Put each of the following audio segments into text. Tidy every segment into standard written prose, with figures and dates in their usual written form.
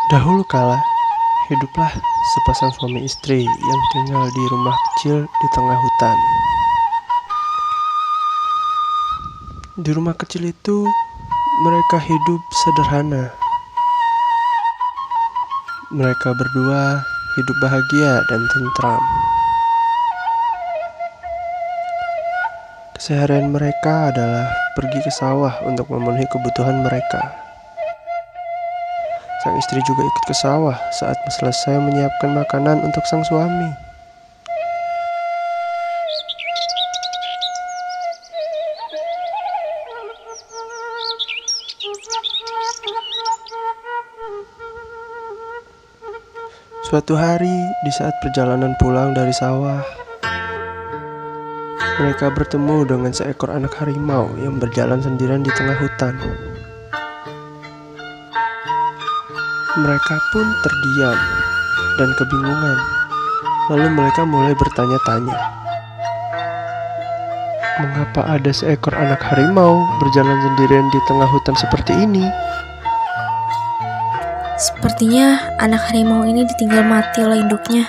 Dahulu kala, hiduplah sepasang suami istri yang tinggal di rumah kecil di tengah hutan. Di rumah kecil itu, mereka hidup sederhana. Mereka berdua hidup bahagia dan tentram. Keseharian mereka adalah pergi ke sawah untuk memenuhi kebutuhan mereka. Sang istri juga ikut ke sawah saat selesai menyiapkan makanan untuk sang suami. Suatu hari, di saat perjalanan pulang dari sawah, mereka bertemu dengan seekor anak harimau yang berjalan sendirian di tengah hutan. Mereka pun terdiam dan kebingungan. Lalu mereka mulai bertanya-tanya, mengapa ada seekor anak harimau berjalan sendirian di tengah hutan seperti ini? Sepertinya anak harimau ini ditinggal mati oleh induknya.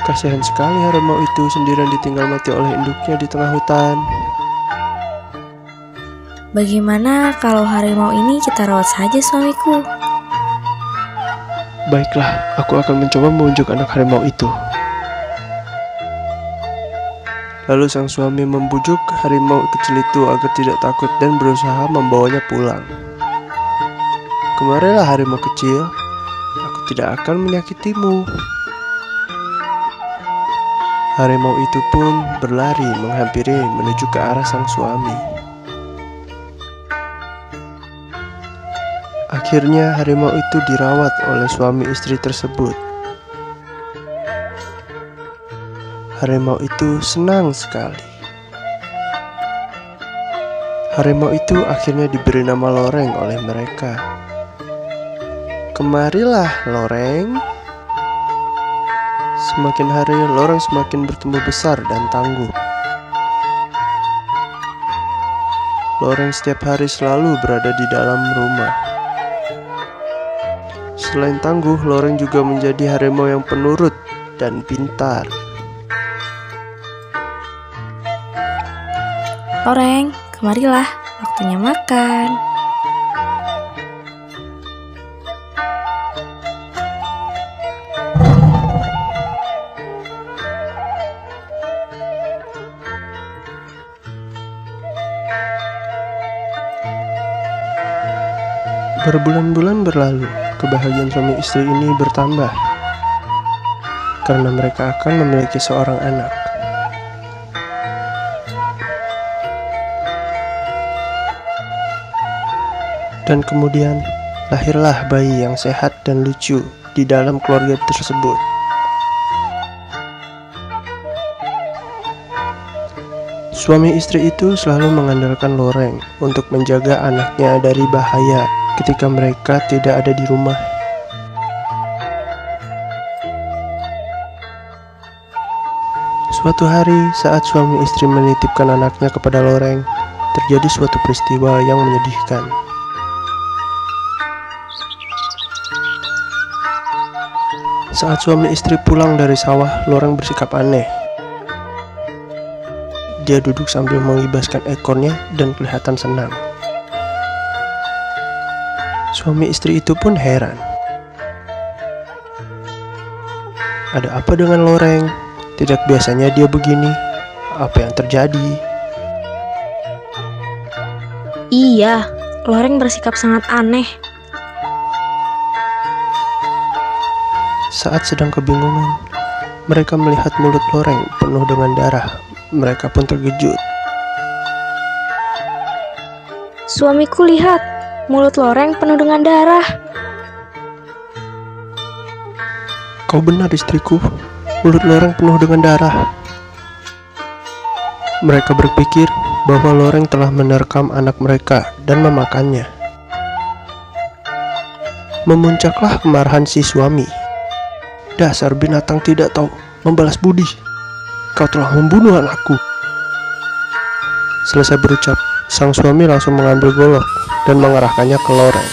Kasihan sekali harimau itu sendirian ditinggal mati oleh induknya di tengah hutan. Bagaimana kalau harimau ini kita rawat saja, suamiku? Baiklah, aku akan mencoba membujuk anak harimau itu. Lalu sang suami membujuk harimau kecil itu agar tidak takut dan berusaha membawanya pulang. Kemarilah harimau kecil, aku tidak akan menyakitimu. Harimau itu pun berlari menghampiri menuju ke arah sang suami. Akhirnya harimau itu dirawat oleh suami istri tersebut. Harimau itu senang sekali. Harimau itu akhirnya diberi nama Loreng oleh mereka. Kemarilah Loreng. Semakin hari Loreng semakin bertumbuh besar dan tangguh. Loreng setiap hari selalu berada di dalam rumah. Selain tangguh, Loreng juga menjadi harimau yang penurut dan pintar. Loreng, kemarilah, waktunya makan. Berbulan-bulan berlalu, kebahagiaan suami istri ini bertambah karena mereka akan memiliki seorang anak. Dan kemudian lahirlah bayi yang sehat dan lucu di dalam keluarga tersebut. Suami istri itu selalu mengandalkan Loreng untuk menjaga anaknya dari bahaya ketika mereka tidak ada di rumah. Suatu hari saat suami istri menitipkan anaknya kepada Loreng, terjadi suatu peristiwa yang menyedihkan. Saat suami istri pulang dari sawah, Loreng bersikap aneh. Dia duduk sambil mengibaskan ekornya dan kelihatan senang. Suami istri itu pun heran. Ada apa dengan Loreng? Tidak biasanya dia begini. Apa yang terjadi? Iya, Loreng bersikap sangat aneh. Saat sedang kebingungan, mereka melihat mulut Loreng penuh dengan darah. Mereka pun terkejut. Suamiku, lihat, mulut Loreng penuh dengan darah. Kau benar istriku, mulut Loreng penuh dengan darah. Mereka berpikir bahwa Loreng telah menerkam anak mereka dan memakannya. Memuncaklah kemarahan si suami. Dasar binatang tidak tahu membalas budi. Kau telah membunuh anakku. Selesai berucap, sang suami langsung mengambil golok dan mengarahkannya ke Loreng.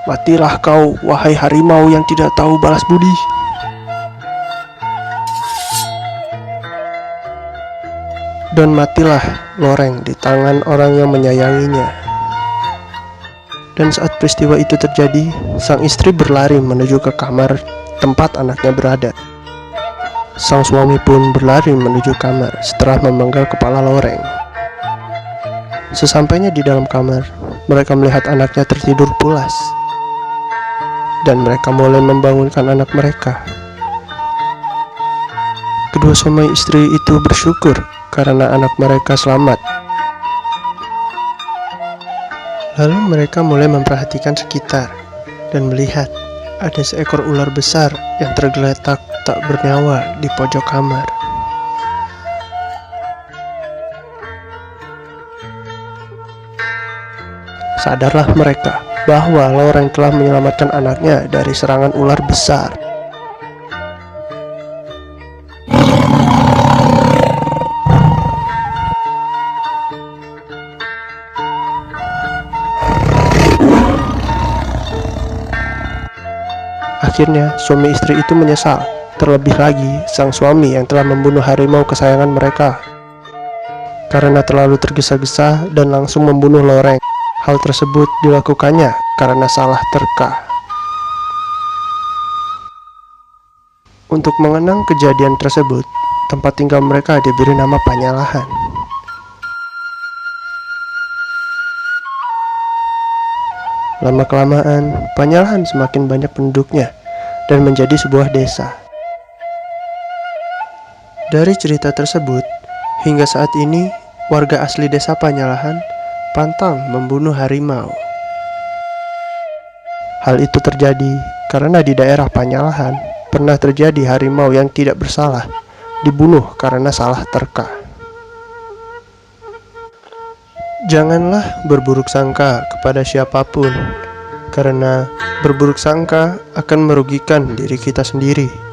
Matilah kau, wahai harimau yang tidak tahu balas budi. Dan matilah Loreng di tangan orang yang menyayanginya. Dan saat peristiwa itu terjadi, sang istri berlari menuju ke kamar tempat anaknya berada. Sang suami pun berlari menuju kamar setelah memenggal kepala Loreng. Sesampainya di dalam kamar, mereka melihat anaknya tertidur pulas. Dan mereka mulai membangunkan anak mereka. Kedua suami istri itu bersyukur karena anak mereka selamat. Lalu mereka mulai memperhatikan sekitar dan melihat ada seekor ular besar yang tergeletak tak bernyawa di pojok kamar. Sadarlah mereka bahwa Loreng telah menyelamatkan anaknya dari serangan ular besar. Akhirnya, suami istri itu menyesal, terlebih lagi sang suami yang telah membunuh harimau kesayangan mereka. Karena terlalu tergesa-gesa dan langsung membunuh Loreng. Hal tersebut dilakukannya karena salah terka. Untuk mengenang kejadian tersebut, tempat tinggal mereka diberi nama Panyalahan. Lama-kelamaan, Panyalahan semakin banyak penduduknya dan menjadi sebuah desa. Dari cerita tersebut, hingga saat ini, warga asli desa Panyalahan pantang membunuh harimau. Hal itu terjadi karena di daerah Panyalahan pernah terjadi harimau yang tidak bersalah dibunuh karena salah terka. Janganlah berburuk sangka kepada siapapun, karena berburuk sangka akan merugikan diri kita sendiri.